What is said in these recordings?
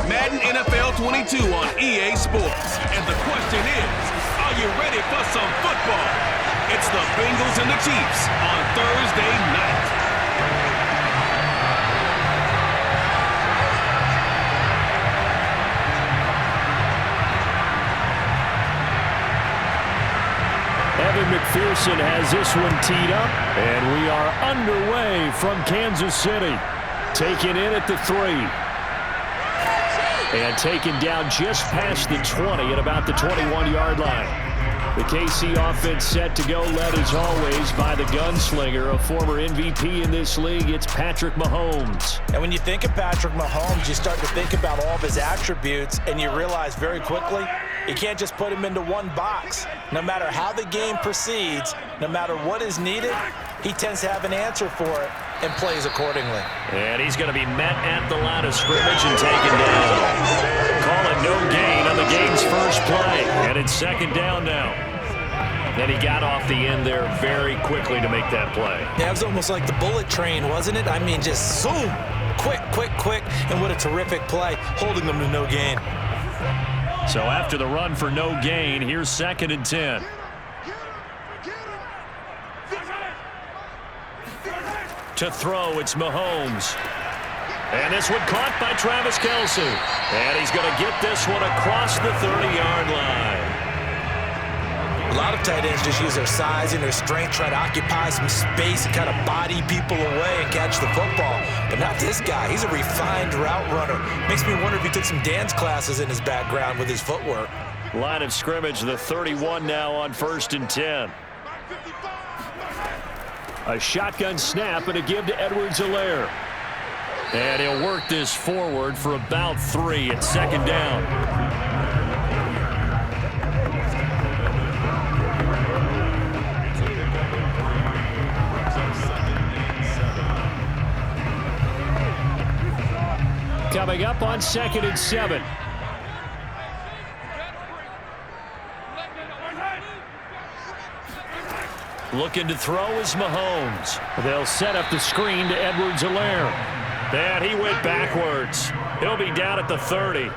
Madden NFL 22 on EA Sports. And the question is, are you ready for some football? It's the Bengals and the Chiefs on Thursday night. Evan McPherson has this one teed up, and we are underway from Kansas City. Taken in at the 3. And taken down just past the 20 at about the 21-yard line. The KC offense set to go, led as always by the gunslinger, a former MVP in this league. It's Patrick Mahomes. And when you think of Patrick Mahomes, you start to think about all of his attributes, and you realize very quickly you can't just put him into one box. No matter how the game proceeds, no matter what is needed, he tends to have an answer for it and plays accordingly. And he's going to be met at the line of scrimmage and taken down. Call it no gain on the game's first play. And it's second down now. And he got off the end there very quickly to make that play. Yeah, it was almost like the bullet train, wasn't it? I mean, just zoom. Quick, quick, quick. And what a terrific play, holding them to no gain. So after the run for no gain, here's 2nd and 10. To throw, it's Mahomes. And this one caught by Travis Kelce. And he's going to get this one across the 30-yard line. A lot of tight ends just use their size and their strength, try to occupy some space and kind of body people away and catch the football. But not this guy. He's a refined route runner. Makes me wonder if he took some dance classes in his background with his footwork. Line of scrimmage, the 31 now on 1st and 10. A shotgun snap and a give to Edwards-Helaire. And he'll work this forward for about 3 at 2nd down. Coming up on 2nd and 7. Looking to throw is Mahomes. They'll set up the screen to Edwards-Helaire. And he went backwards. He'll be down at the 30.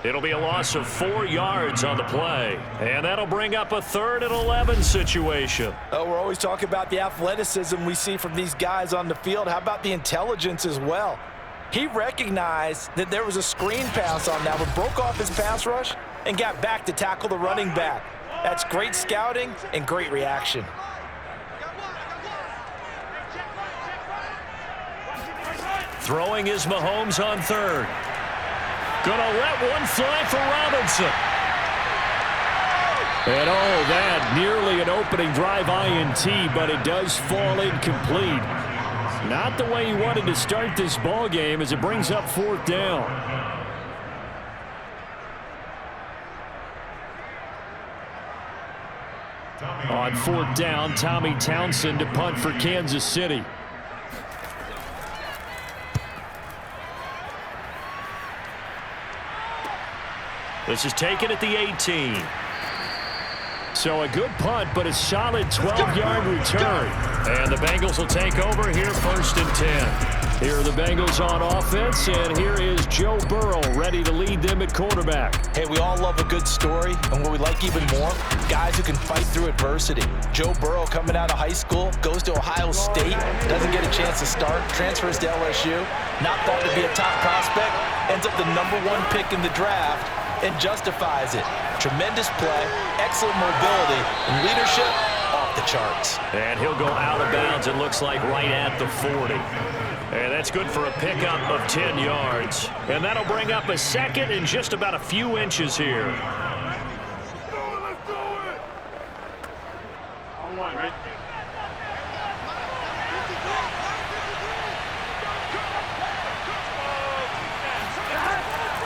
It'll be a loss of 4 yards on the play. And that'll bring up a 3rd and 11 situation. Oh, we're always talking about the athleticism we see from these guys on the field. How about the intelligence as well? He recognized that there was a screen pass on that one, broke off his pass rush, and got back to tackle the running back. That's great scouting and great reaction. Throwing is Mahomes on 3rd. Gonna let one fly for Robinson. And oh, that nearly an opening drive INT, but it does fall incomplete. Not the way he wanted to start this ball game as it brings up 4th down. On 4th down, Tommy Townsend to punt for Kansas City. This is taken at the 18. So a good punt, but a solid 12-yard return. And the Bengals will take over here 1st and 10. Here are the Bengals on offense, and here is Joe Burrow ready to lead them at quarterback. Hey, we all love a good story, and what we like even more, guys who can fight through adversity. Joe Burrow coming out of high school, goes to Ohio State, doesn't get a chance to start, transfers to LSU, not thought to be a top prospect, ends up the #1 pick in the draft, and justifies it. Tremendous play, excellent mobility, and leadership off the charts. And he'll go out of bounds, it looks like, right at the 40. And that's good for a pickup of 10 yards. And that'll bring up a 2nd and just about a few inches here.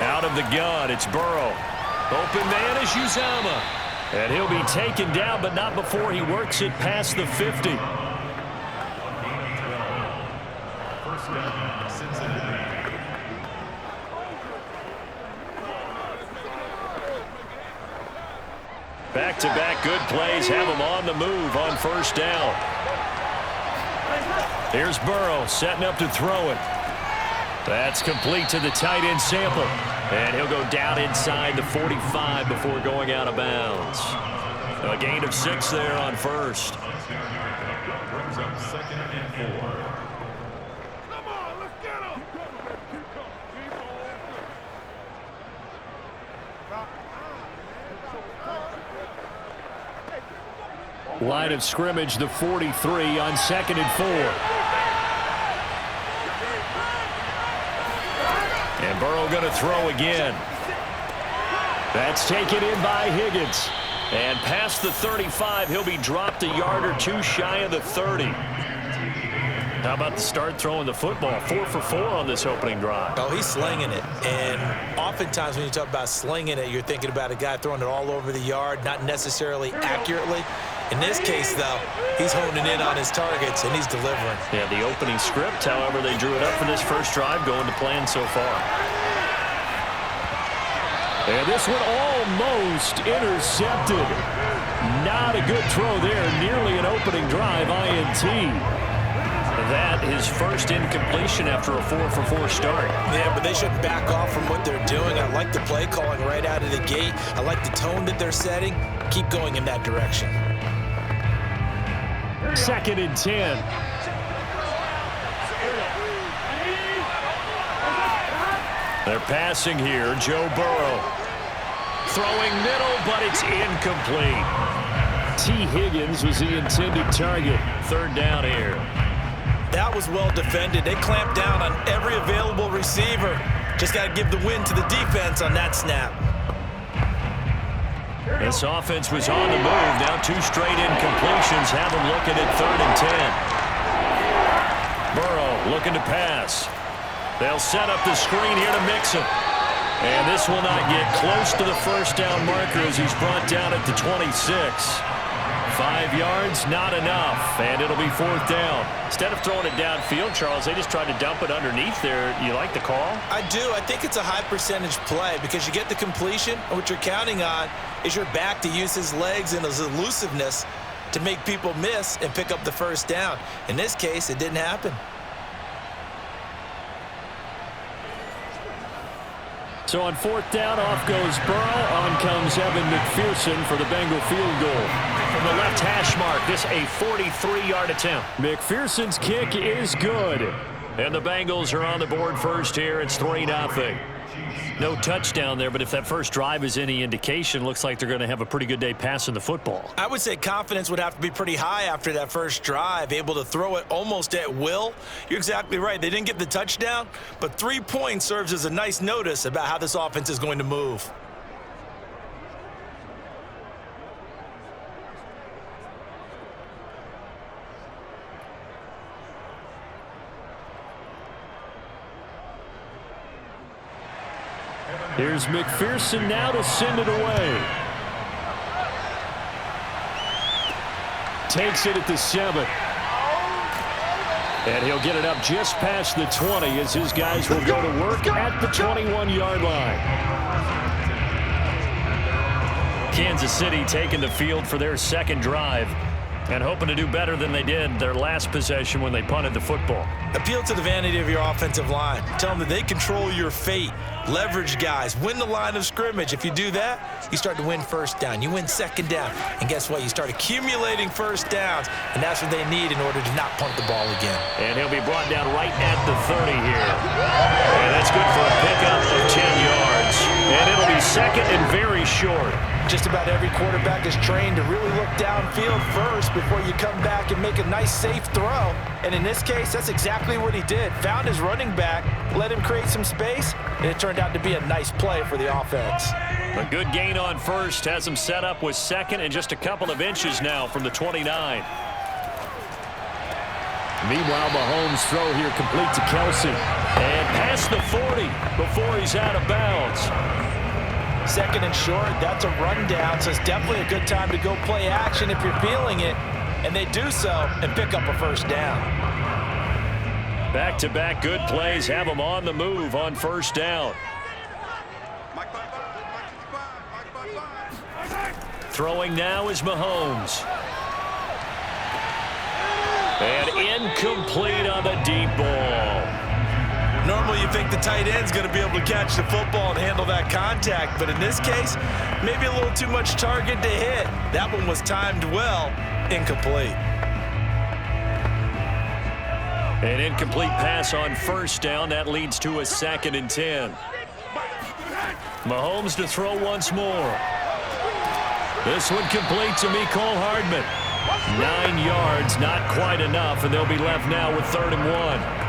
Out of the gun, it's Burrow. Open man is Uzomah. And he'll be taken down, but not before he works it past the 50. Back-to-back good plays have him on the move on 1st down. Here's Burrow setting up to throw it. That's complete to the tight end sample. And he'll go down inside the 45 before going out of bounds. A gain of 6 there on first. Brings up 2nd and 4. Line of scrimmage, the 43 on 2nd and 4. And Burrow going to throw again. That's taken in by Higgins. And past the 35, he'll be dropped a yard or 2 shy of the 30. How about the start throwing the football? 4 for 4 on this opening drive. Oh, he's slinging it. And oftentimes when you talk about slinging it, you're thinking about a guy throwing it all over the yard, not necessarily accurately. In this case, though, he's honing in on his targets, and he's delivering. Yeah, the opening script, however, they drew it up for this first drive, going to plan so far. And this one almost intercepted. Not a good throw there. Nearly an opening drive INT. That is first incompletion after a 4 for 4 start. Yeah, but they shouldn't back off from what they're doing. I like the play calling right out of the gate. I like the tone that they're setting. Keep going in that direction. 2nd and 10. They're passing here. Joe Burrow. Throwing middle, but it's incomplete. T. Higgins was the intended target. 3rd down here. That was well defended. They clamped down on every available receiver. Just got to give the win to the defense on that snap. This offense was on the move. Now 2 straight incompletions have them looking at 3rd and 10. Burrow looking to pass. They'll set up the screen here to mix him. And this will not get close to the first down marker as he's brought down at the 26. 5 yards, not enough, and it'll be 4th down. Instead of throwing it downfield, Charles, they just tried to dump it underneath there. You like the call? I do. I think it's a high percentage play because you get the completion, and what you're counting on is your back to use his legs and his elusiveness to make people miss and pick up the first down. In this case, it didn't happen. So on 4th down, off goes Burrow. On comes Evan McPherson for the Bengal field goal. From the left hash mark, this a 43-yard attempt. McPherson's kick is good. And the Bengals are on the board first here. It's 3-0. No touchdown there, but if that first drive is any indication, looks like they're going to have a pretty good day passing the football. I would say confidence would have to be pretty high after that first drive, able to throw it almost at will. You're exactly right. They didn't get the touchdown, but 3 points serves as a nice notice about how this offense is going to move. Here's McPherson now to send it away. Takes it at the 7. And he'll get it up just past the 20 as his guys will go to work at the 21-yard line. Kansas City taking the field for their 2nd drive and hoping to do better than they did their last possession when they punted the football. Appeal to the vanity of your offensive line. Tell them that they control your fate. Leverage guys. Win the line of scrimmage. If you do that, you start to win first down. You win 2nd down. And guess what? You start accumulating first downs. And that's what they need in order to not punt the ball again. And he'll be brought down right at the 30 here. And that's good for a pickup of 10 yards. And it'll be 2nd and very short. Just about every quarterback is trained to really look downfield first before you come back and make a nice, safe throw. And in this case, that's exactly what he did. Found his running back, let him create some space, and it turned out to be a nice play for the offense. A good gain on first has him set up with 2nd and just a couple of inches now from the 29. Meanwhile, Mahomes' throw here complete to Kelsey. And past the 40 before he's out of bounds. 2nd and short, that's a rundown, so it's definitely a good time to go play action if you're feeling it. And they do so and pick up a first down. Back-to-back good plays have them on the move on first down. Throwing now is Mahomes. And incomplete on the deep ball. Normally you think the tight end's going to be able to catch the football and handle that contact, but in this case, maybe a little too much target to hit. That one was timed well, incomplete. An incomplete pass on first down. That leads to a 2nd and 10. Mahomes to throw once more. This one complete to Mecole Hardman. 9 yards, not quite enough, and they'll be left now with 3rd and 1.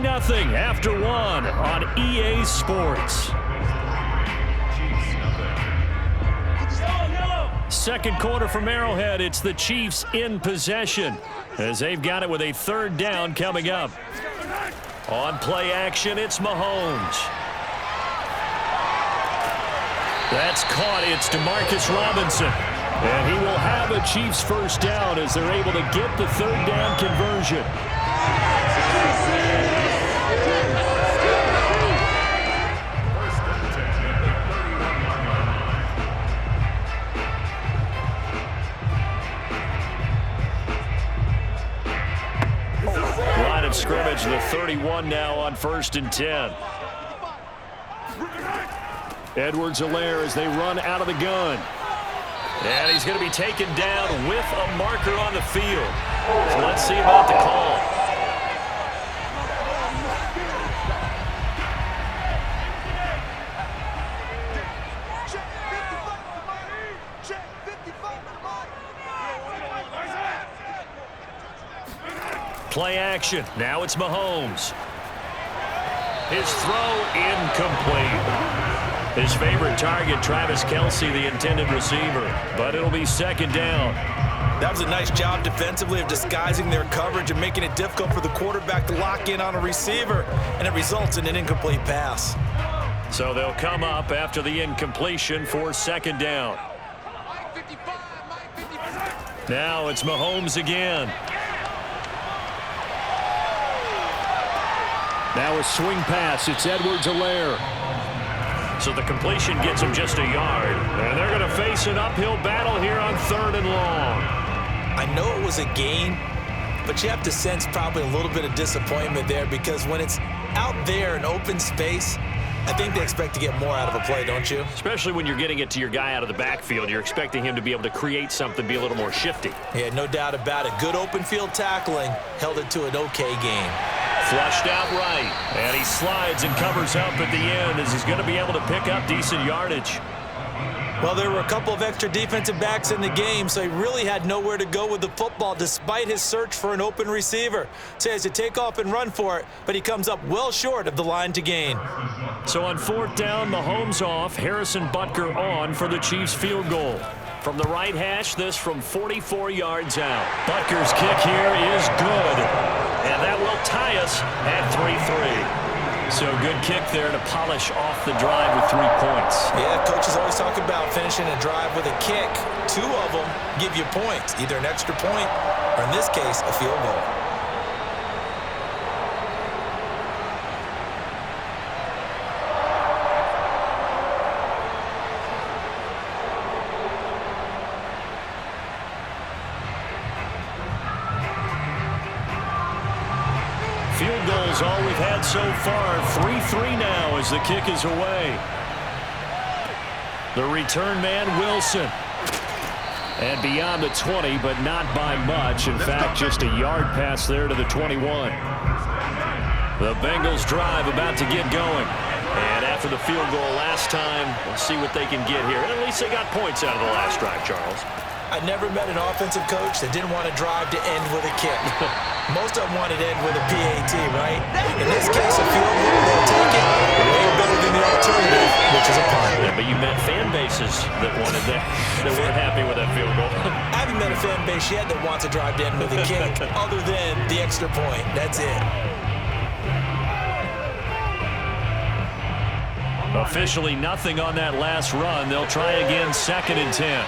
Nothing after 1 on EA Sports. Second quarter from Arrowhead. It's the Chiefs in possession as they've got it with a 3rd down coming up. On play action, it's Mahomes. That's caught. It's DeMarcus Robinson. And he will have a Chiefs 1st down as they're able to get the 3rd down conversion. Scrimmage, the 31 now on 1st and 10. Edwards-Helaire as they run out of the gun. And he's going to be taken down with a marker on the field. So let's see about the call. Play action. Now it's Mahomes. His throw incomplete. His favorite target, Travis Kelce, the intended receiver. But it'll be 2nd down. That was a nice job defensively of disguising their coverage and making it difficult for the quarterback to lock in on a receiver, and it results in an incomplete pass. So they'll come up after the incompletion for 2nd down. Now it's Mahomes again. Now a swing pass. It's Edwards-Helaire. So the completion gets him just a yard. And they're going to face an uphill battle here on 3rd and long. I know it was a gain, but you have to sense probably a little bit of disappointment there because when it's out there in open space, I think they expect to get more out of a play, don't you? Especially when you're getting it to your guy out of the backfield. You're expecting him to be able to create something, be a little more shifty. Yeah, no doubt about it. Good open field tackling held it to an okay game. Flushed out right, and he slides and covers up at the end as he's going to be able to pick up decent yardage. Well, there were a couple of extra defensive backs in the game, so he really had nowhere to go with the football despite his search for an open receiver. So he has to take off and run for it, but he comes up well short of the line to gain. So on 4th down, Mahomes off, Harrison Butker on for the Chiefs field goal. From the right hash, this from 44 yards out. Butker's kick here is good. And that will tie us at 3-3. So good kick there to polish off the drive with 3 points. Yeah, coaches always talk about finishing a drive with a kick. 2 of them give you points, either an extra point or, in this case, a field goal. Field goals all we've had so far. 3-3 now as the kick is away. The return man, Wilson. And beyond the 20, but not by much. In fact, just a yard pass there to the 21. The Bengals drive about to get going. And after the field goal last time, we'll see what they can get here. And at least they got points out of the last drive, Charles. I never met an offensive coach that didn't want to drive to end with a kick. Most of them wanted to end with a PAT, right? In this case, a field goal, they'll take it way better than the alternative, which is a punt. Yeah, but you met fan bases that wanted that weren't happy with that field goal. I haven't met a fan base yet that wants to drive to end with a kick other than the extra point. That's it. Officially nothing on that last run. They'll try again, 2nd and 10.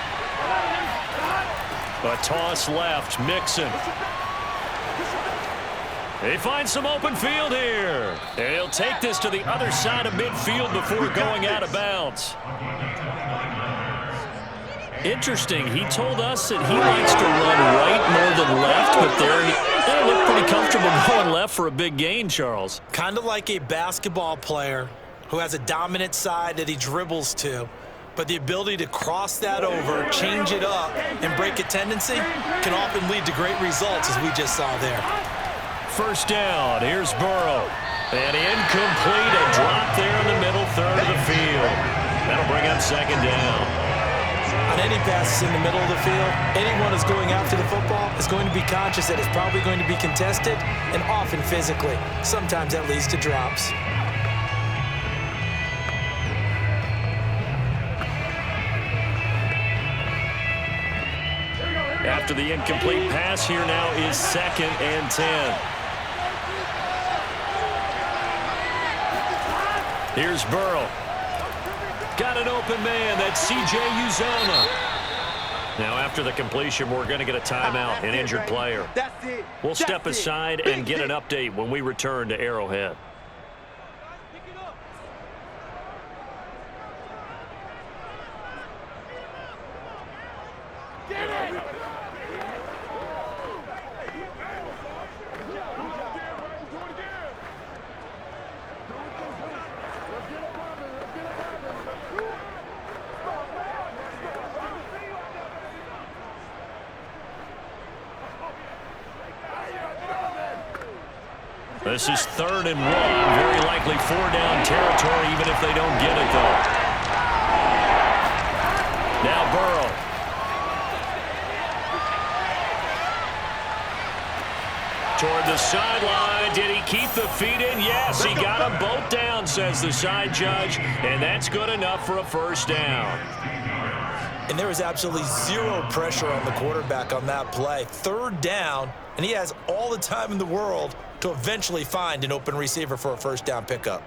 A toss left, Mixon. They find some open field here. And he'll take this to the other side of midfield before going out of bounds. Interesting. He told us that he likes to run right more than left, but there he looked pretty comfortable going left for a big gain, Charles. Kind of like a basketball player who has a dominant side that he dribbles to, but the ability to cross that over, change it up, and break a tendency can often lead to great results, as we just saw there. First down. Here's Burrow. And incomplete. A drop there in the middle third of the field. That'll bring up second down. On any passes in the middle of the field, anyone who's going after the football is going to be conscious that it's probably going to be contested, and often physically. Sometimes that leads to drops. After the incomplete pass, here now is 2nd and 10. Here's Burrow. Got an open man. That's C.J. Uzomah. Now, after the completion, we're going to get a timeout, an injured player. We'll step aside and get an update when we return to Arrowhead. This is 3rd and 1. Very likely 4-down territory, even if they don't get it, though. Now Burrow. Toward the sideline. Did he keep the feet in? Yes, he got them both down, says the side judge. And that's good enough for a first down. And there was absolutely zero pressure on the quarterback on that play. 3rd down, and he has all the time in the world to eventually find an open receiver for a first down pickup.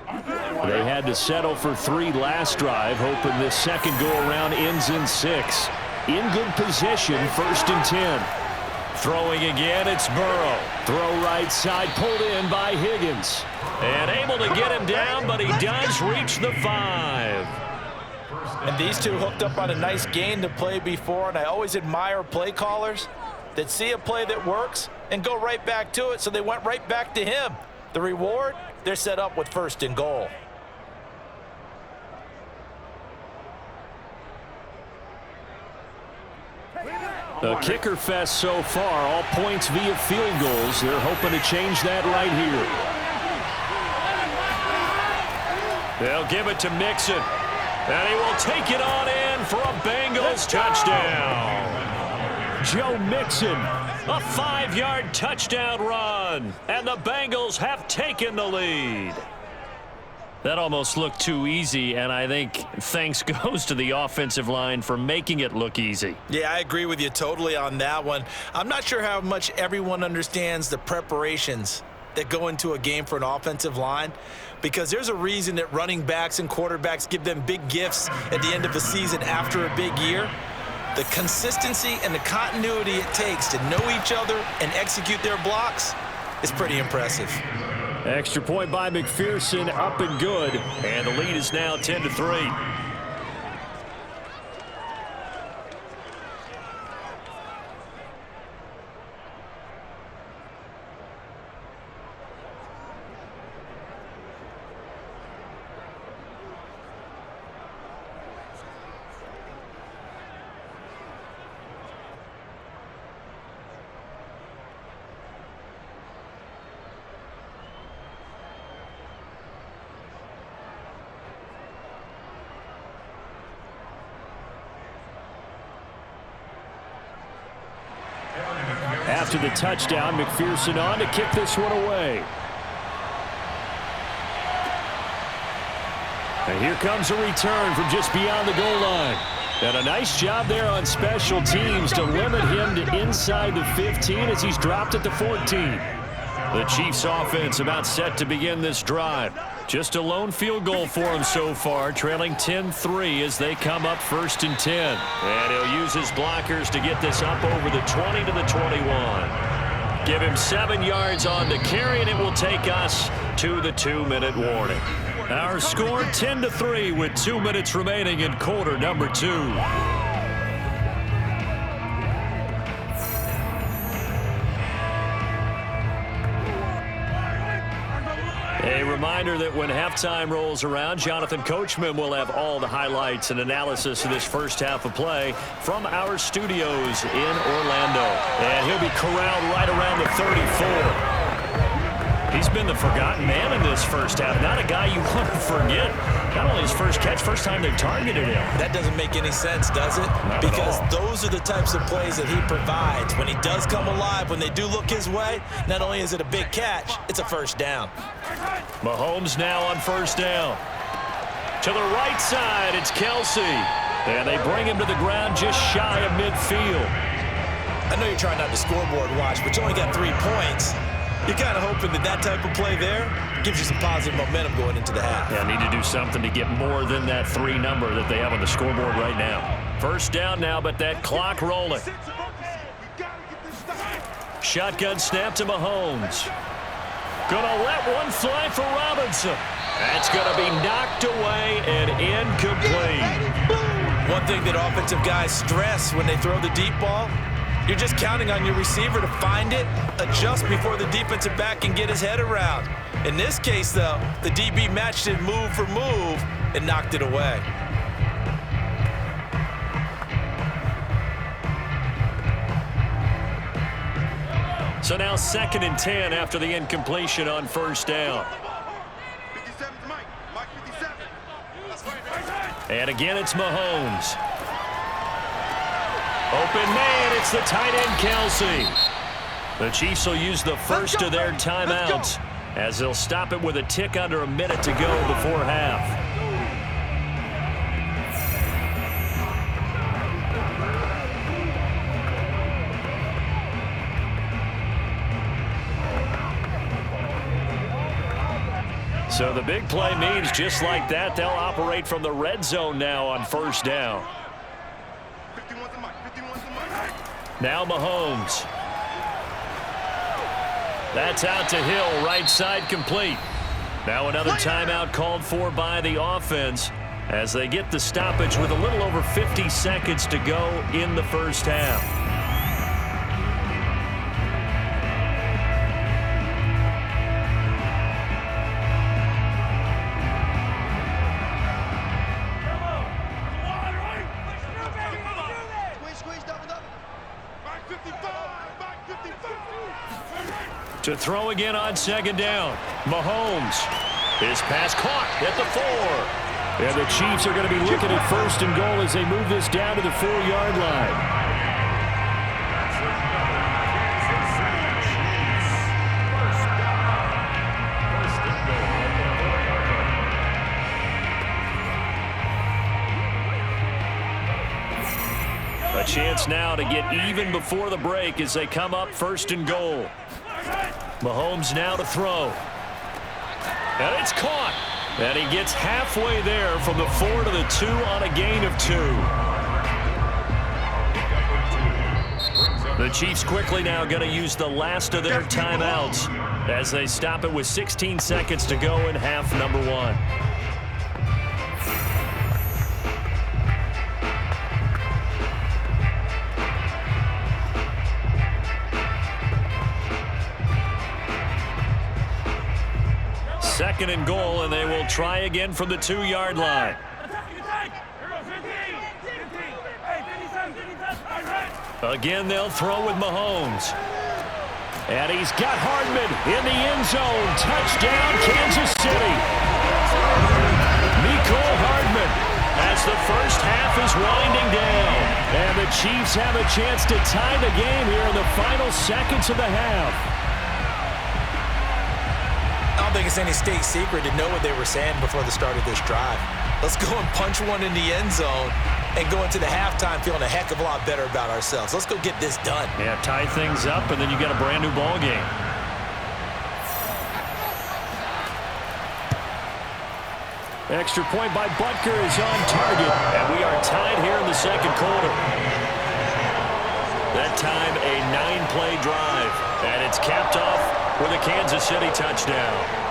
They had to settle for 3 last drive, hoping this second go-around ends in 6. In good position, 1st and 10. Throwing again, it's Burrow. Throw right side, pulled in by Higgins. And able to get him down, but he does reach the 5. And these two hooked up on a nice gain to play before, and I always admire play callers that see a play that works and go right back to it, so they went right back to him. The reward, they're set up with 1st and goal. A kicker fest so far, all points via field goals. They're hoping to change that right here. They'll give it to Mixon. And he will take it on in for a Bengals touchdown. Joe Mixon, a 5-yard touchdown run. And the Bengals have taken the lead. That almost looked too easy, and I think thanks goes to the offensive line for making it look easy. Yeah, I agree with you totally on that one. I'm not sure how much everyone understands the preparations that go into a game for an offensive line, because there's a reason that running backs and quarterbacks give them big gifts at the end of the season after a big year. The consistency and the continuity it takes to know each other and execute their blocks is pretty impressive. Extra point by McPherson, up and good. And the lead is now 10-3. After the touchdown, McPherson on to kick this one away. And here comes a return from just beyond the goal line. And a nice job there on special teams to limit him to inside the 15 as he's dropped at the 14. The Chiefs offense about set to begin this drive. Just a lone field goal for him so far, trailing 10-3 as they come up 1st and 10. And he'll use his blockers to get this up over the 20 to the 21. Give him 7 yards on the carry, and it will take us to the 2-minute warning. Our score 10-3 with 2 minutes remaining in quarter number 2. A reminder that when halftime rolls around, Jonathan Coachman will have all the highlights and analysis of this first half of play from our studios in Orlando. And he'll be corralled right around the 34. He's been the forgotten man in this first half. Not a guy you want to forget. Not only his first catch, first time they've targeted him. That doesn't make any sense, does it? Because those are the types of plays that he provides. When he does come alive, when they do look his way, not only is it a big catch, it's a first down. Mahomes now on first down. To the right side, it's Kelsey. And they bring him to the ground just shy of midfield. I know you're trying not to scoreboard watch, but you only got 3 points. You're kind of hoping that that type of play there gives you some positive momentum going into the half. Yeah, need to do something to get more than that 3 number that they have on the scoreboard right now. First down now, but that clock rolling. Shotgun snap to Mahomes. Gonna let one fly for Robinson. That's gonna be knocked away and incomplete. One thing that offensive guys stress when they throw the deep ball, you're just counting on your receiver to find it, adjust before the defensive back can get his head around. In this case, though, the DB matched it move for move and knocked it away. So now 2nd and 10 after the incompletion on first down. And again, it's Mahomes. Open man, it's the tight end, Kelsey. The Chiefs will use the first of their timeouts as they'll stop it with a tick under a minute to go before half. So the big play means just like that, they'll operate from the red zone now on first down. Now Mahomes. That's out to Hill, right side complete. Now another timeout called for by the offense as they get the stoppage with a little over 50 seconds to go in the first half. To throw again on second down. Mahomes. His pass caught at the 4. And the Chiefs are going to be looking at first and goal as they move this down to the 4-yard line. A chance now to get even before the break as they come up first and goal. Mahomes now to throw. And it's caught. And he gets halfway there from the 4 to the 2 on a gain of 2. The Chiefs quickly now going to use the last of their timeouts as they stop it with 16 seconds to go in half number 1. Second and goal, and they will try again from the 2-yard line. Again, they'll throw with Mahomes. And he's got Hardman in the end zone. Touchdown, Kansas City. Mecole Hardman as the first half is winding down. And the Chiefs have a chance to tie the game here in the final seconds of the half. I don't think it's any state secret to know what they were saying before the start of this drive. Let's go and punch one in the end zone and go into the halftime feeling a heck of a lot better about ourselves. Let's go get this done. Yeah, tie things up, and then you get a brand new ball game. Extra point by Butker is on target, and we are tied here in the second quarter. That time, a 9-play drive, and it's capped off with a Kansas City touchdown.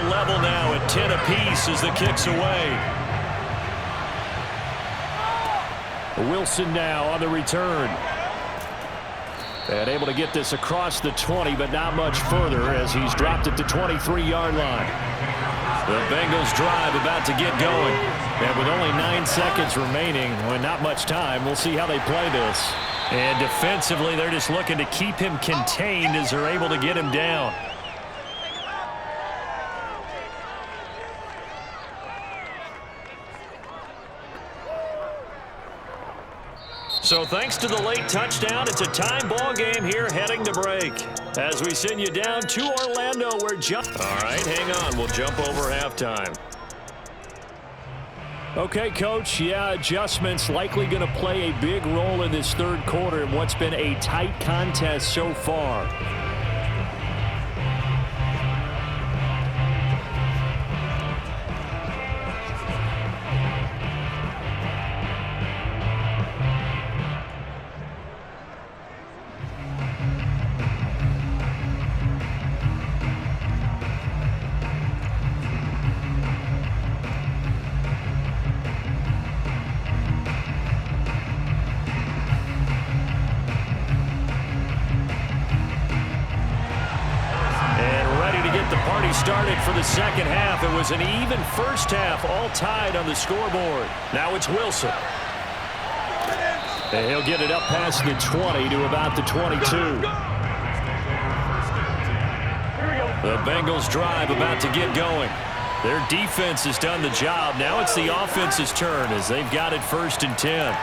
Level now at 10 apiece as the kick's away. Wilson now on the return. And able to get this across the 20, but not much further as he's dropped at the 23-yard line. The Bengals drive about to get going. And with only 9 seconds remaining, with not much time, we'll see how they play this. And defensively, they're just looking to keep him contained as they're able to get him down. So thanks to the late touchdown, it's a time ball game here heading to break. As we send you down to Orlando, we're all right, hang on. We'll jump over halftime. Okay, Coach. Yeah, adjustments likely going to play a big role in this third quarter in what's been a tight contest so far. Started for the second half. It was an even first half, all tied on the scoreboard. Now it's Wilson. And he'll get it up past the 20 to about the 22. The Bengals drive about to get going. Their defense has done the job. Now it's the offense's turn as they've got it 1st and 10.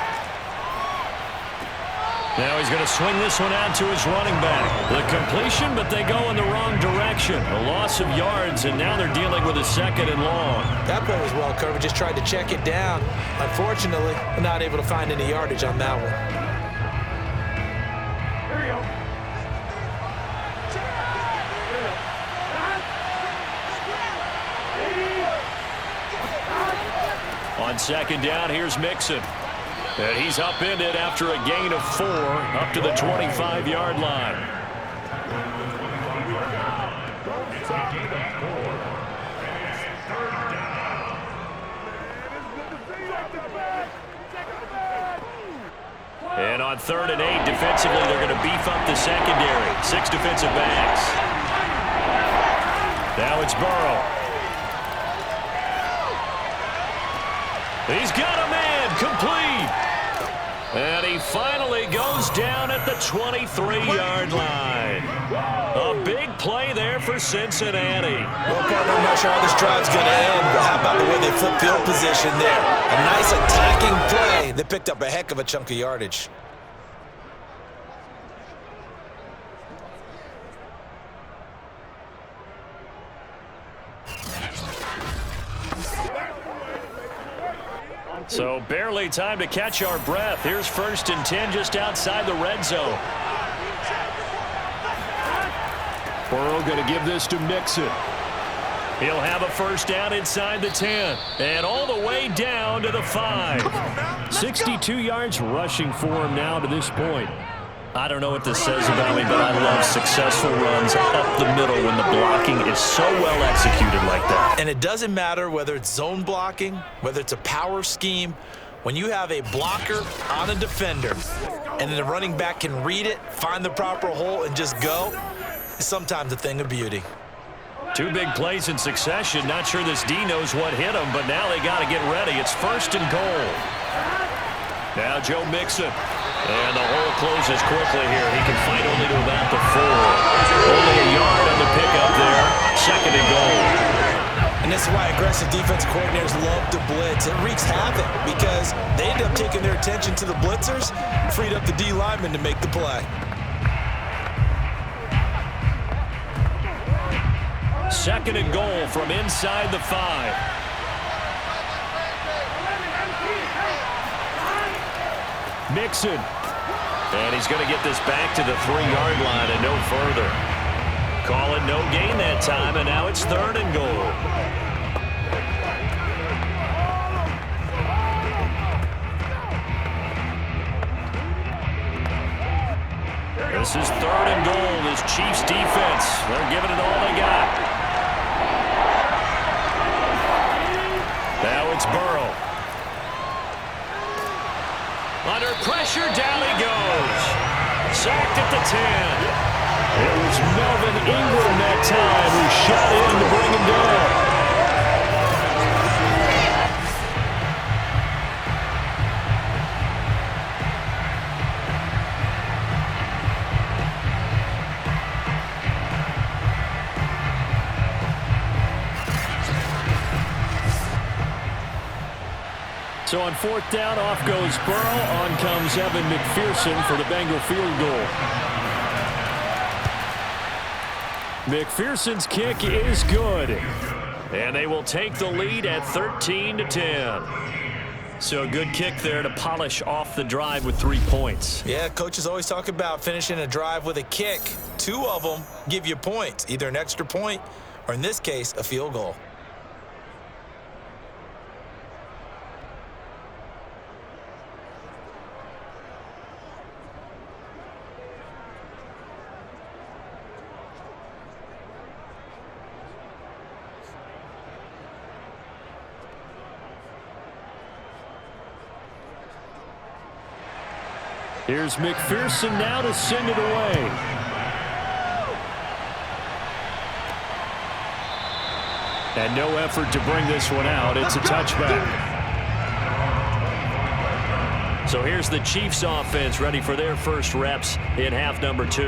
Now he's going to swing this one out to his running back. The completion, but they go in the wrong direction. A loss of yards, and now they're dealing with a 2nd and long. That play was well covered. Just tried to check it down. Unfortunately, not able to find any yardage on that one. On 2nd down, here's Mixon. And he's upended after a gain of 4 up to the 25-yard line. And on 3rd and 8, defensively, they're going to beef up the secondary. 6 defensive backs. Now it's Burrow. He's got a man, complete. And he finally goes down at the 23-yard line. A big play there for Cincinnati. Well, partner, I'm not sure how this drive's going to end, but how about the way they flip field position there? A nice attacking play. They picked up a heck of a chunk of yardage. So barely time to catch our breath. Here's 1st and 10 just outside the red zone. Burrow going to give this to Mixon. He'll have a 1st down inside the 10. And all the way down to the 5. 62 yards rushing for him now to this point. I don't know what this says about me, but I love successful runs up the middle when the blocking is so well executed like that. And it doesn't matter whether it's zone blocking, whether it's a power scheme. When you have a blocker on a defender and then the running back can read it, find the proper hole, and just go, it's sometimes a thing of beauty. 2 big plays in succession. Not sure this D knows what hit him, but now they got to get ready. It's 1st and goal. Now Joe Mixon. And the hole closes quickly here. He can fight only to about the 4. Only a yard on the pickup there. 2nd and goal. And this is why aggressive defensive coordinators love to blitz. It wreaks havoc because they end up taking their attention to the blitzers, freed up the D lineman to make the play. Second and goal from inside the 5. Mixon. And he's going to get this back to the 3-yard line and no further. Call it no gain that time, and now it's third and goal. This is third and goal. This Chiefs defense, they're giving it all they got. Now it's Burrow. Under pressure, down he goes. Sacked at the 10. It was Melvin Ingram that time who shot in to bring him down. So on fourth down, off goes Burrow. On comes Evan McPherson for the Bengal field goal. McPherson's kick is good. And they will take the lead at 13-10. So a good kick there to polish off the drive with 3 points. Yeah, coaches always talk about finishing a drive with a kick. 2 of them give you points, either an extra point or, in this case, a field goal. Here's McPherson now to send it away. And no effort to bring this one out. It's a touchback. So here's the Chiefs offense ready for their first reps in half number 2.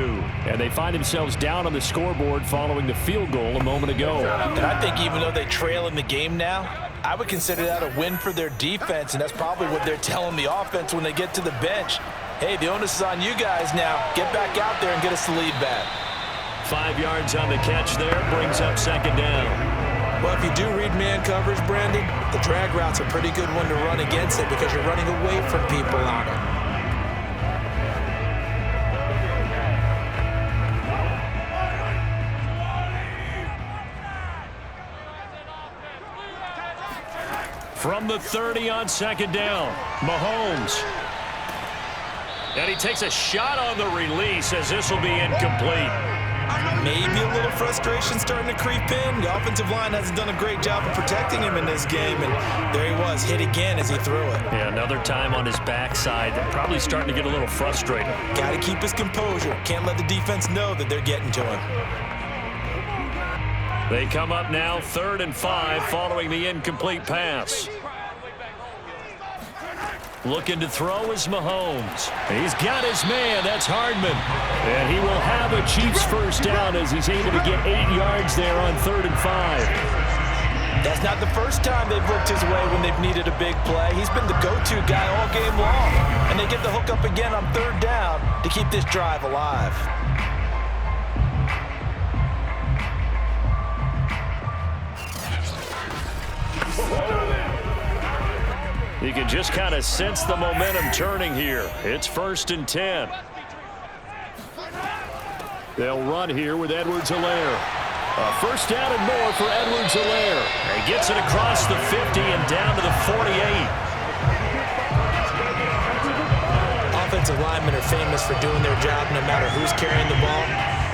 And they find themselves down on the scoreboard following the field goal a moment ago. And I think even though they trail in the game now, I would consider that a win for their defense, and that's probably what they're telling the offense when they get to the bench. Hey, the onus is on you guys now. Get back out there and get us the lead back. 5 yards on the catch there, brings up second down. Well, if you do read man coverage, Brandon, the drag route's a pretty good one to run against it because you're running away from people on it. From the 30 on second down, Mahomes. And he takes a shot on the release as this will be incomplete. Maybe a little frustration starting to creep in. The offensive line hasn't done a great job of protecting him in this game, and there he was, hit again as he threw it. Yeah, another time on his backside. Probably starting to get a little frustrated. Got to keep his composure. Can't let the defense know that they're getting to him. They come up now, 3rd and 5, following the incomplete pass. Looking to throw is Mahomes. He's got his man. That's Hardman. And he will have a Chiefs first down as he's able to get 8 yards there on 3rd and 5. That's not the first time they've looked his way when they've needed a big play. He's been the go-to guy all game long. And they get the hook up again on 3rd down to keep this drive alive. You can just kind of sense the momentum turning here. It's 1st and 10. They'll run here with Edwards-Helaire. A first down and more for Edwards-Helaire. He gets it across the 50 and down to the 48. Offensive linemen are famous for doing their job no matter who's carrying the ball.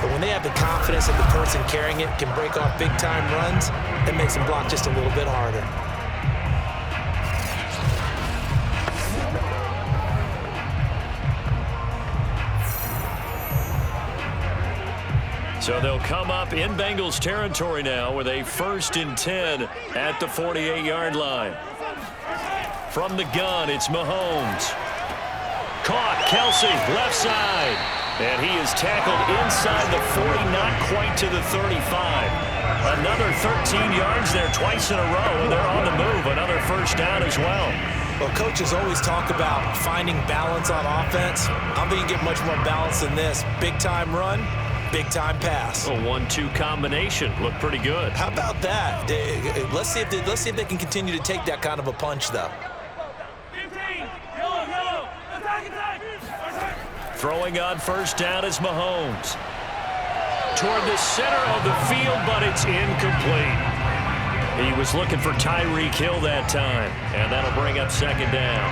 But when they have the confidence that the person carrying it can break off big-time runs, that makes them block just a little bit harder. So they'll come up in Bengals territory now with a 1st and 10 at the 48-yard line. From the gun, it's Mahomes. Caught, Kelsey, left side. And he is tackled inside the 40, not quite to the 35. Another 13 yards there twice in a row, and they're on the move. Another first down as well. Well, coaches always talk about finding balance on offense. I'm thinking get much more balance than this. Big-time run, big-time pass. A 1-2 combination. Looked pretty good. How about that? Let's see if they can continue to take that kind of a punch, though. Throwing on first down is Mahomes. Toward the center of the field, but it's incomplete. He was looking for Tyreek Hill that time, and that'll bring up second down.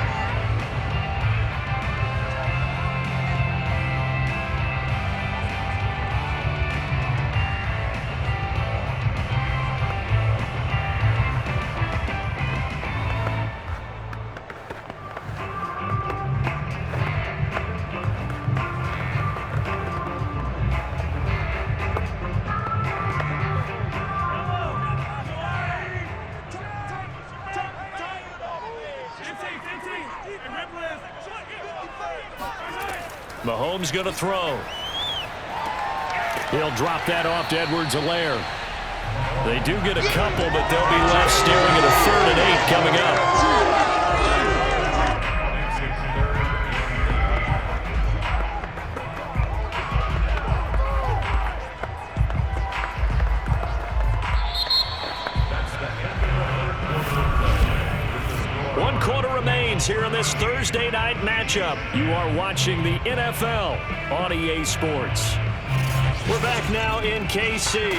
Mahomes going to throw. He'll drop that off to Edwards-Helaire. They do get a couple, but they'll be left staring at a 3rd and 8 coming up. Here in this Thursday night matchup. You are watching the NFL on EA Sports. We're back now in KC.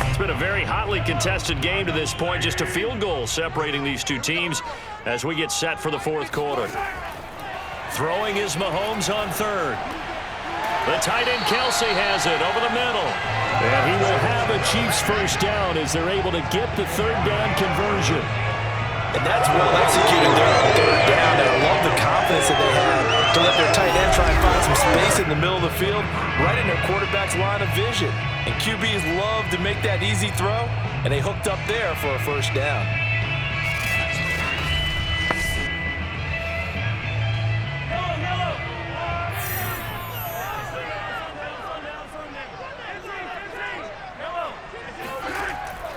It's been a very hotly contested game to this point. Just a field goal separating these two teams as we get set for the 4th quarter. Throwing is Mahomes on 3rd. The tight end Kelsey has it over the middle. And he will have a Chiefs first down as they're able to get the 3rd down conversion. And that's well executed there on 3rd down, and I love the confidence that they have to let their tight end try and find some space in the middle of the field, right in their quarterback's line of vision. And QBs love to make that easy throw, and they hooked up there for a first down.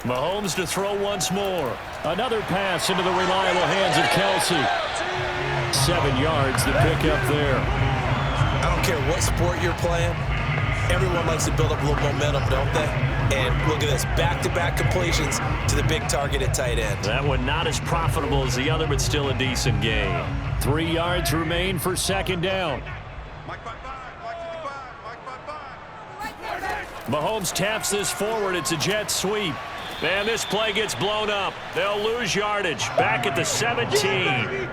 Mahomes to throw once more. Another pass into the reliable hands of Kelsey. 7 yards to pick up there. I don't care what sport you're playing. Everyone likes to build up a little momentum, don't they? And look at this, back-to-back completions to the big target at tight end. That one not as profitable as the other, but still a decent gain. 3 yards remain for second down. Mahomes taps this forward. It's a jet sweep. And this play gets blown up. They'll lose yardage. Back at the 17.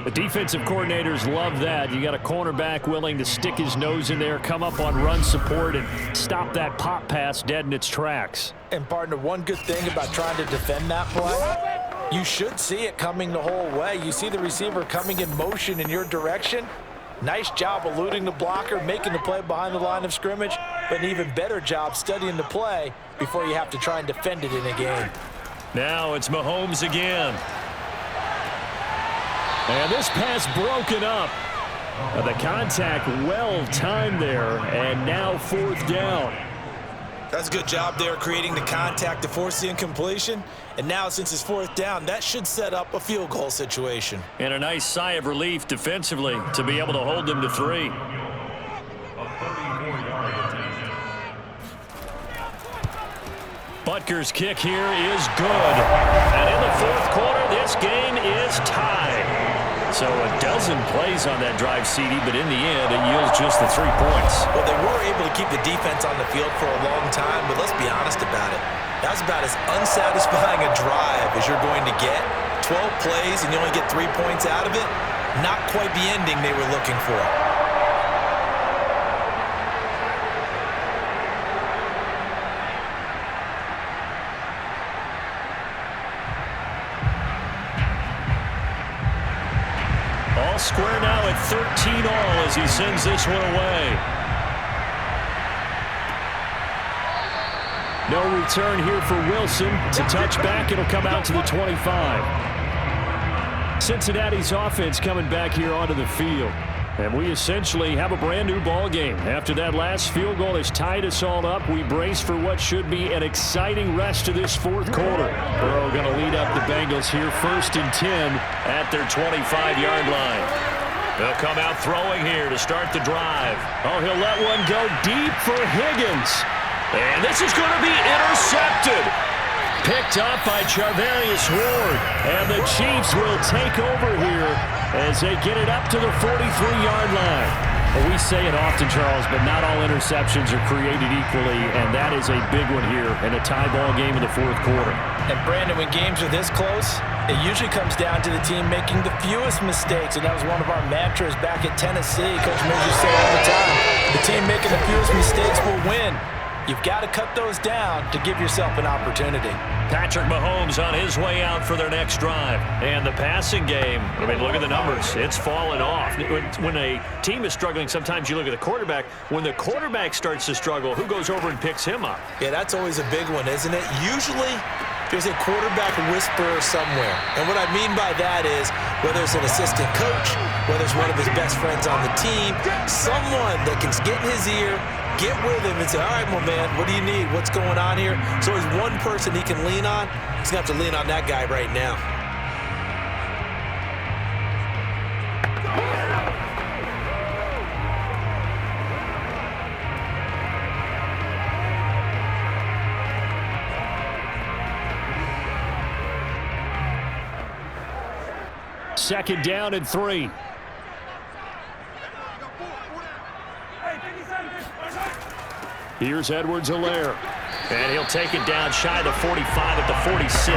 The defensive coordinators love that. You got a cornerback willing to stick his nose in there, come up on run support, and stop that pop pass dead in its tracks. And, partner, one good thing about trying to defend that play, you should see it coming the whole way. You see the receiver coming in motion in your direction. Nice job eluding the blocker, making the play behind the line of scrimmage, but an even better job studying the play before you have to try and defend it in a game. Now it's Mahomes again. And this pass broken up. The contact well timed there, and now 4th down. That's a good job there creating the contact to force the incompletion. And now, since it's 4th down, that should set up a field goal situation. And a nice sigh of relief defensively to be able to hold them to 3. Butker's kick here is good. And in the 4th quarter, this game is tied. So a dozen plays on that drive, CD, but in the end, it yields just the 3 points. Well, they were able to keep the defense on the field for a long time, but let's be honest about it. That was about as unsatisfying a drive as you're going to get. 12 plays and you only get 3 points out of it. Not quite the ending they were looking for. All square now at 13 all as he sends this one away. No return here for Wilson. It's a touchback. It'll come out to the 25. Cincinnati's offense coming back here onto the field. And we essentially have a brand new ball game. After that last field goal has tied us all up, we brace for what should be an exciting rest of this fourth quarter. Burrow going to lead up the Bengals here, 1st and 10 at their 25-yard line. They'll come out throwing here to start the drive. Oh, he'll let one go deep for Higgins. And this is going to be intercepted. Picked up by Charvarius Ward. And the Chiefs will take over here as they get it up to the 43-yard line. Well, we say it often, Charles, but not all interceptions are created equally, and that is a big one here in a tie ball game in the fourth quarter. And, Brandon, when games are this close, it usually comes down to the team making the fewest mistakes, and that was one of our mantras back at Tennessee. Coach Mills used to say all the time, the team making the fewest mistakes will win. You've got to cut those down to give yourself an opportunity. Patrick Mahomes on his way out for their next drive. And the passing game, I mean, look at the numbers. It's fallen off. When a team is struggling, sometimes you look at the quarterback. When the quarterback starts to struggle, who goes over and picks him up? Yeah, that's always a big one, isn't it? Usually, there's a quarterback whisperer somewhere. And what I mean by that is, whether it's an assistant coach, whether it's one of his best friends on the team, someone that can get in his ear, get with him and say, all right, my man, what do you need? What's going on here? So there's one person he can lean on. He's going to have to lean on that guy right now. Second down and 3. Here's Edwards-Helaire. And he'll take it down shy of the 45 at the 46.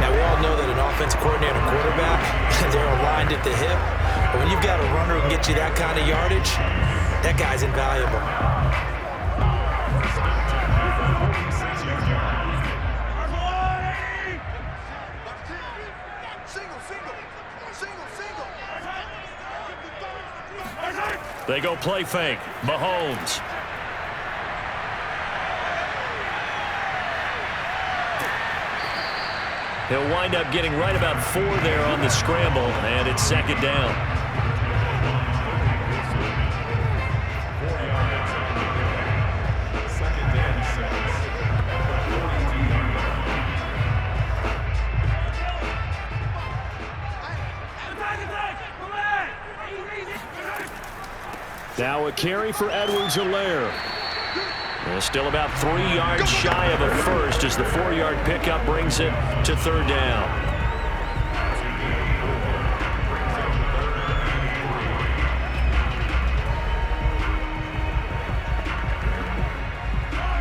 Now, we all know that an offensive coordinator and quarterback, they're aligned at the hip. But when you've got a runner who can get you that kind of yardage, that guy's invaluable. They go play fake. Mahomes. He'll wind up getting right about 4 there on the scramble, and it's second down. Now a carry for Edwards-Helaire. Still about 3 yards shy of a first as the 4-yard pickup brings it to third down.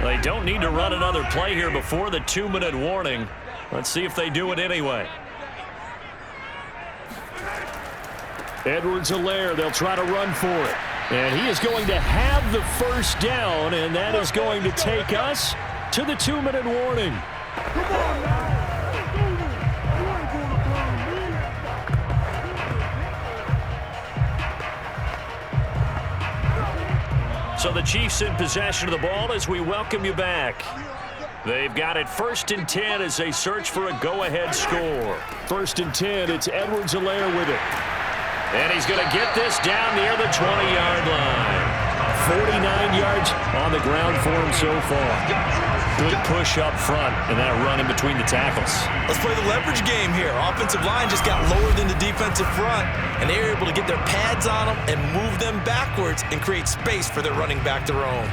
They don't need to run another play here before the 2-minute warning. Let's see if they do it anyway. Edwards-Helaire, they'll try to run for it. And he is going to have the first down, and that is going to take us to the 2-minute warning. So the Chiefs in possession of the ball as we welcome you back. They've got it 1st and 10 as they search for a go-ahead score. 1st and 10, it's Edwards-Helaire with it. And he's going to get this down near the 20-yard line. 49 yards on the ground for him so far. Good push up front and that run in between the tackles. Let's play the leverage game here. Offensive line just got lower than the defensive front, and they were able to get their pads on them and move them backwards and create space for their running back to roam.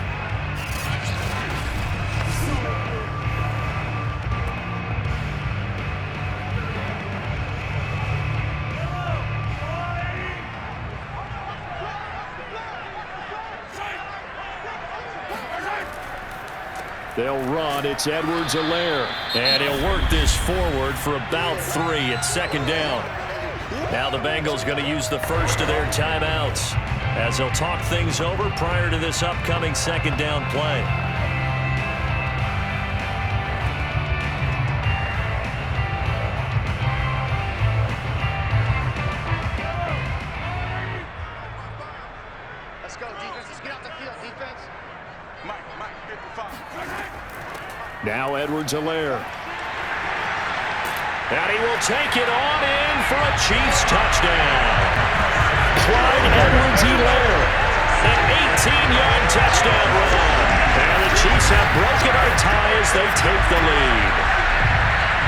They'll run. It's Edwards-Helaire. And he'll work this forward for about 3 at second down. Now the Bengals going to use the first of their timeouts as they'll talk things over prior to this upcoming second down play. Let's go, defense. Let's get out the field, defense. Mike, 55. Now Edwards-Helaire. And he will take it on in for a Chiefs touchdown. Clyde Edwards-Helaire. An 18-yard touchdown run. And the Chiefs have broken our tie as they take the lead.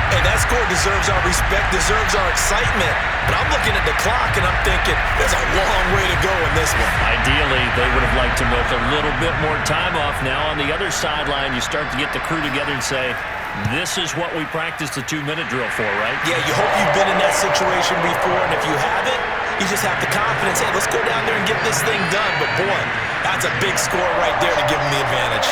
Hey, that score deserves our respect, deserves our excitement. But I'm looking at the clock and I'm thinking, there's a long way to go in this one. Ideally, they would have liked to milk a little bit more time off. Now on the other sideline, you start to get the crew together and say, this is what we practiced the 2-minute drill for, right? Yeah, you hope you've been in that situation before, and if you haven't, you just have the confidence, hey, let's go down there and get this thing done. But boy, that's a big score right there to give them the advantage.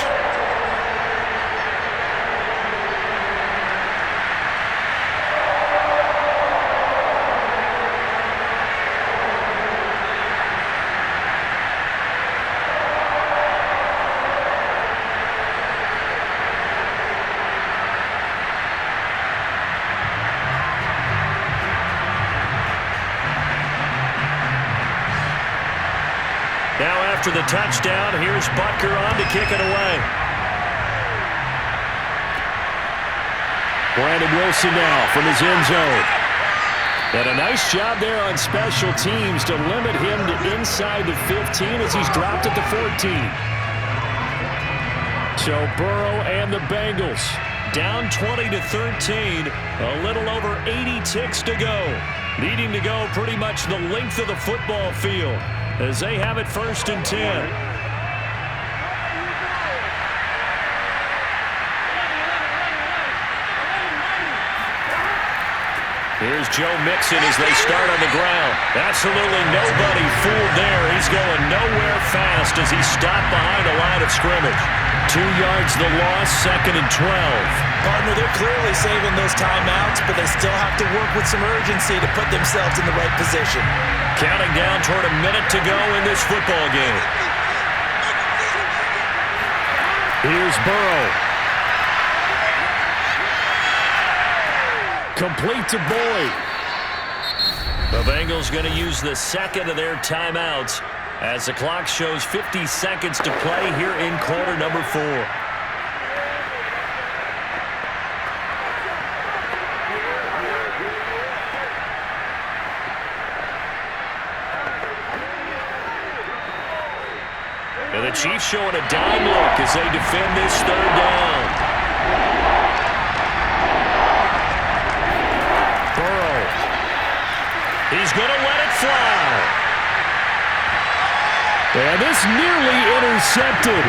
Now after the touchdown, here's Butker on to kick it away. Brandon Wilson now from his end zone. And a nice job there on special teams to limit him to inside the 15 as he's dropped at the 14. So Burrow and the Bengals down 20-13, a little over 80 ticks to go. Needing to go pretty much the length of the football field as they have it 1st and 10. Here's Joe Mixon as they start on the ground. Absolutely nobody fooled there. He's going nowhere fast as he's stopped behind the line of scrimmage. 2 yards the loss, 2nd and 12. Partner, they're clearly saving those timeouts, but they still have to work with some urgency to put themselves in the right position. Counting down toward a minute to go in this football game. Here's Burrow. Complete to Boyd. The Bengals going to use the second of their timeouts as the clock shows 50 seconds to play here in quarter number 4. And the Chiefs showing a dime look as they defend this 3rd down. Burrow. He's going to let it fly. And this nearly intercepted.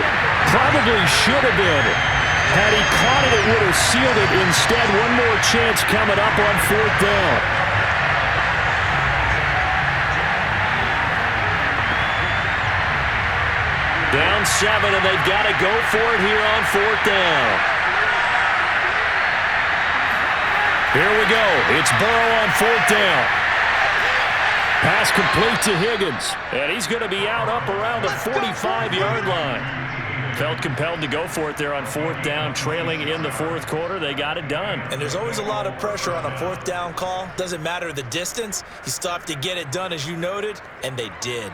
Probably should have been. Had he caught it, it would have sealed it. Instead, one more chance coming up on 4th down. Down 7, and they've got to go for it here on 4th down. Here we go. It's Burrow on 4th down. Pass complete to Higgins, and he's going to be out up around the 45-yard line. Felt compelled to go for it there on 4th down, trailing in the 4th quarter. They got it done. And there's always a lot of pressure on a 4th down call. Doesn't matter the distance. You still have to get it done, as you noted, and they did.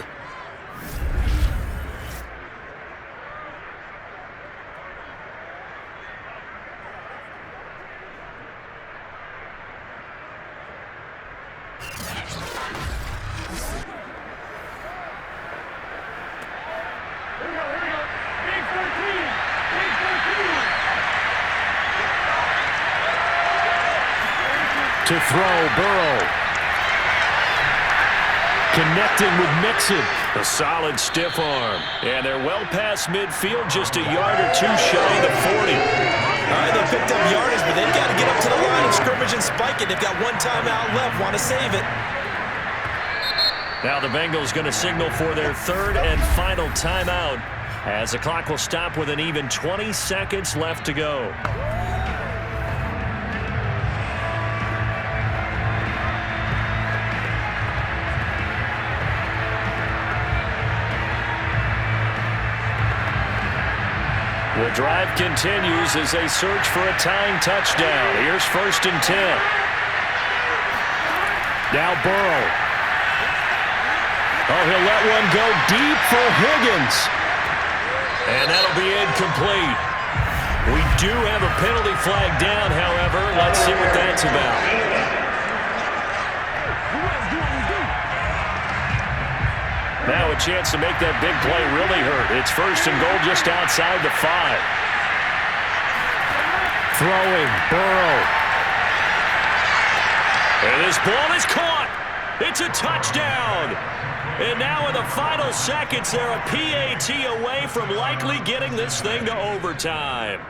To throw, Burrow. Connecting with Mixon. A solid stiff arm. And they're well past midfield, just a yard or 2 shy of the 40. All right, they picked up yardage, but they've got to get up to the line of scrimmage and spike it. They've got 1 timeout left, want to save it. Now the Bengals going to signal for their 3rd and final timeout as the clock will stop with an even 20 seconds left to go. The drive continues as they search for a tying touchdown. Here's 1st and 10. Now Burrow. Oh, he'll let one go deep for Higgins. And that'll be incomplete. We do have a penalty flag down, however. Let's see what that's about. Now a chance to make that big play really hurt. It's 1st and goal just outside the 5. Throwing, Burrow. And this ball is caught. It's a touchdown. And now in the final seconds, they're a PAT away from likely getting this thing to overtime.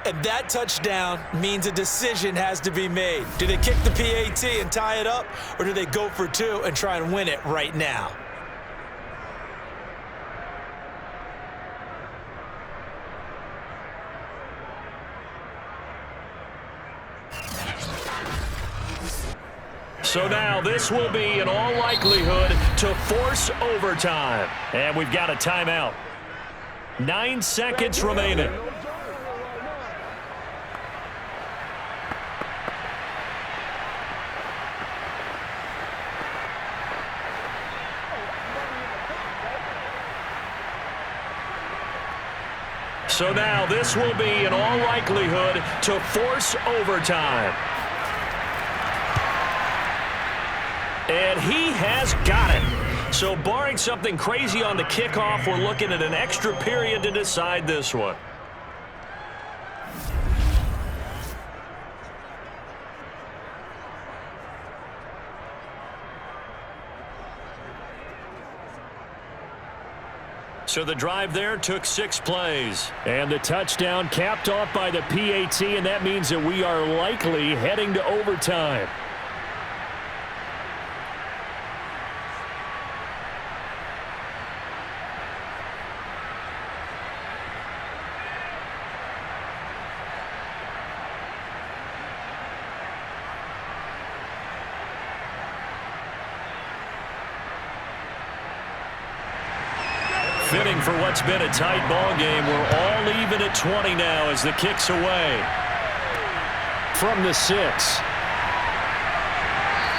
And that touchdown means a decision has to be made. Do they kick the PAT and tie it up, or do they go for 2 and try and win it right now? So now this will be, in all likelihood, to force overtime. And we've got a timeout. 9 seconds remaining. So now this will be, in all likelihood, to force overtime. And he has got it. So barring something crazy on the kickoff, we're looking at an extra period to decide this one. So the drive there took 6 plays. And the touchdown capped off by the PAT, and that means that we are likely heading to overtime. Fitting for what's been a tight ball game. We're all even at 20 now as the kick's away. From the 6.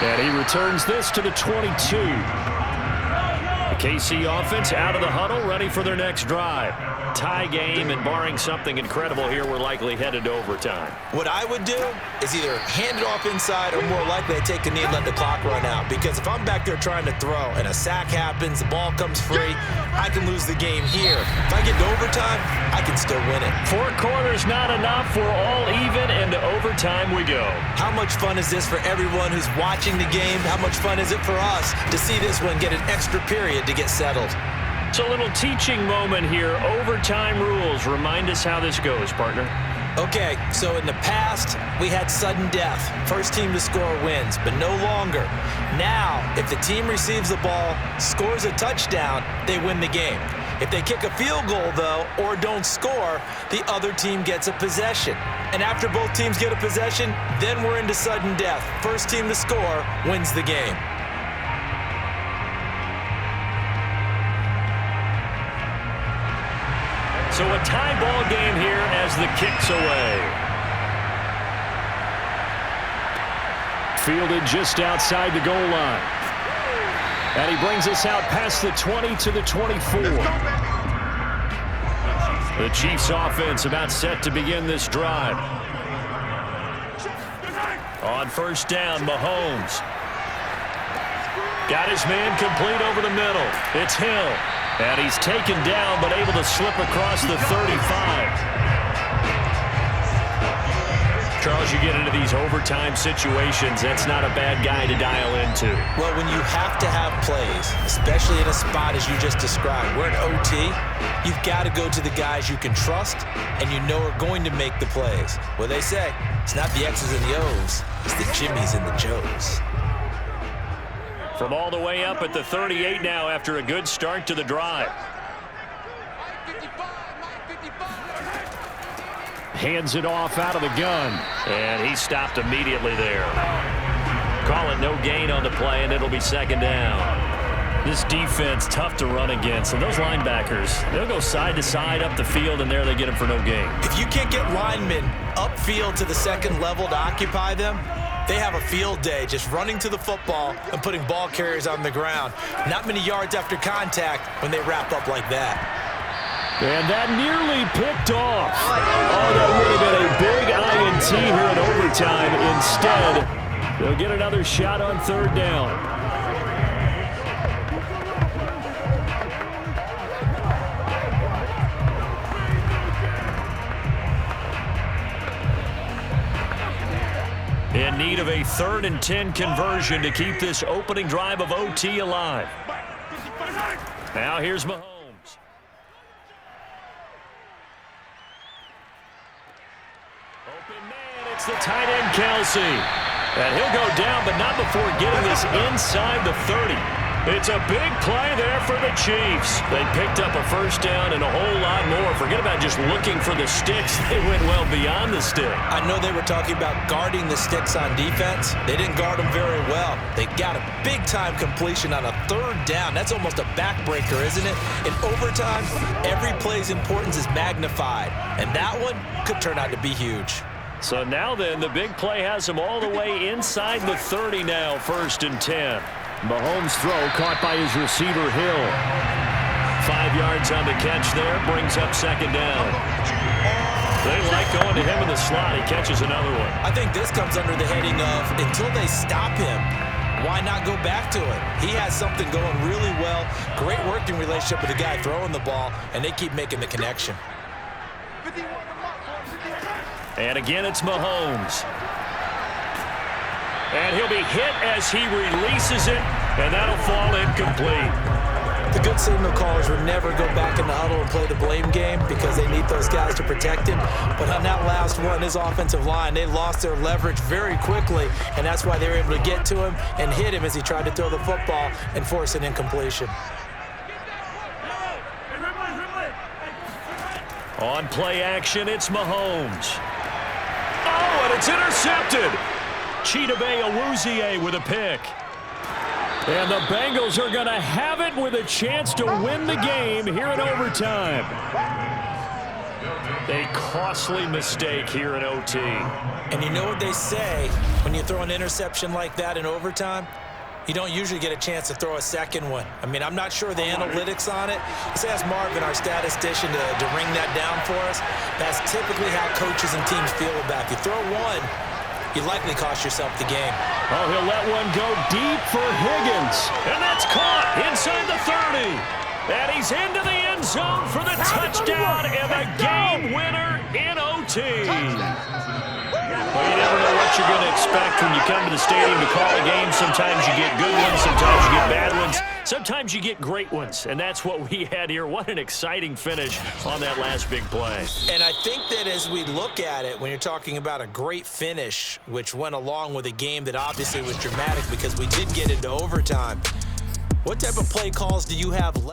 And he returns this to the 22. The KC offense out of the huddle, ready for their next drive. Tie game, and barring something incredible here, we're likely headed to overtime. What I would do is either hand it off inside, or more likely I take a knee and let the clock run out. Because if I'm back there trying to throw and a sack happens, the ball comes free, I can lose the game here. If I get to overtime, I can still win it. 4 quarters not enough. We're all even, and to overtime we go. How much fun is this for everyone who's watching the game? How much fun is it for us to see this one get an extra period to get settled? It's a little teaching moment here. Overtime rules. Remind us how this goes, partner. Okay, so in the past, we had sudden death. First team to score wins, but no longer. Now, if the team receives the ball, scores a touchdown, they win the game. If they kick a field goal, though, or don't score, the other team gets a possession. And after both teams get a possession, then we're into sudden death. First team to score wins the game. So a tie ball game here as the kick's away. Fielded just outside the goal line. And he brings us out past the 20 to the 24. The Chiefs offense about set to begin this drive. On first down, Mahomes. Got his man complete over the middle. It's Hill. And he's taken down, but able to slip across the 35. Charles, you get into these overtime situations, that's not a bad guy to dial into. Well, when you have to have plays, especially in a spot as you just described, we're in OT, you've got to go to the guys you can trust and you know are going to make the plays. Well, they say, it's not the X's and the O's, it's the Jimmies and the Joes. From all the way up at the 38 now after a good start to the drive. Hands it off out of the gun. And he stopped immediately there. Call it no gain on the play, and it'll be second down. This defense, tough to run against. And those linebackers, they'll go side to side up the field, and there they get them for no gain. If you can't get linemen upfield to the second level to occupy them, they have a field day just running to the football and putting ball carriers on the ground. Not many yards after contact when they wrap up like that. And that nearly picked off. Oh, that would have been a big INT here in overtime. Instead, they'll get another shot on third down. in need of a 3rd and 10 conversion to keep this opening drive of OT alive. Now here's Mahomes. Open man, it's the tight end Kelsey. And he'll go down, but not before getting this inside the 30. It's a big play there for the Chiefs. They picked up a first down and a whole lot more. Forget about just looking for the sticks. They went well beyond the stick. I know they were talking about guarding the sticks on defense. They didn't guard them very well. They got a big-time completion on a 3rd down. That's almost a backbreaker, isn't it? In overtime, every play's importance is magnified. And that one could turn out to be huge. So now then, the big play has him all the way inside the 30 now, 1st and 10. Mahomes' throw caught by his receiver, Hill. 5 yards on the catch there, brings up 2nd down. They like going to him in the slot. He catches another one. I think this comes under the heading of until they stop him, why not go back to it? He has something going really well. Great working relationship with the guy throwing the ball, and they keep making the connection. And again, it's Mahomes. And he'll be hit as he releases it, and that'll fall incomplete. The good signal callers would never go back in the huddle and play the blame game because they need those guys to protect him. But on that last one, his offensive line, they lost their leverage very quickly, and that's why they were able to get to him and hit him as he tried to throw the football and force an incompletion. On play action, it's Mahomes. Oh, and it's intercepted. Chidobe Awuzie with a pick. And the Bengals are going to have it with a chance to win the game here in overtime. A costly mistake here in OT. And you know what they say, when you throw an interception like that in overtime, you don't usually get a chance to throw a second one. I mean, I'm not sure the analytics on it. Let's ask Marvin, our statistician, to ring that down for us. That's typically how coaches and teams feel about it. If you throw one, you likely cost yourself the game. Oh, he'll let one go deep for Higgins. And that's caught inside the 30. And he's into the end zone for the touchdown and the game winner in OT. Well, you never know what you're going to expect when you come to the stadium to call a game. Sometimes you get good ones, sometimes you get bad ones, sometimes you get great ones, and that's what we had here. What an exciting finish on that last big play. And I think that as we look at it, when you're talking about a great finish, which went along with a game that obviously was dramatic because we did get into overtime, what type of play calls do you have left?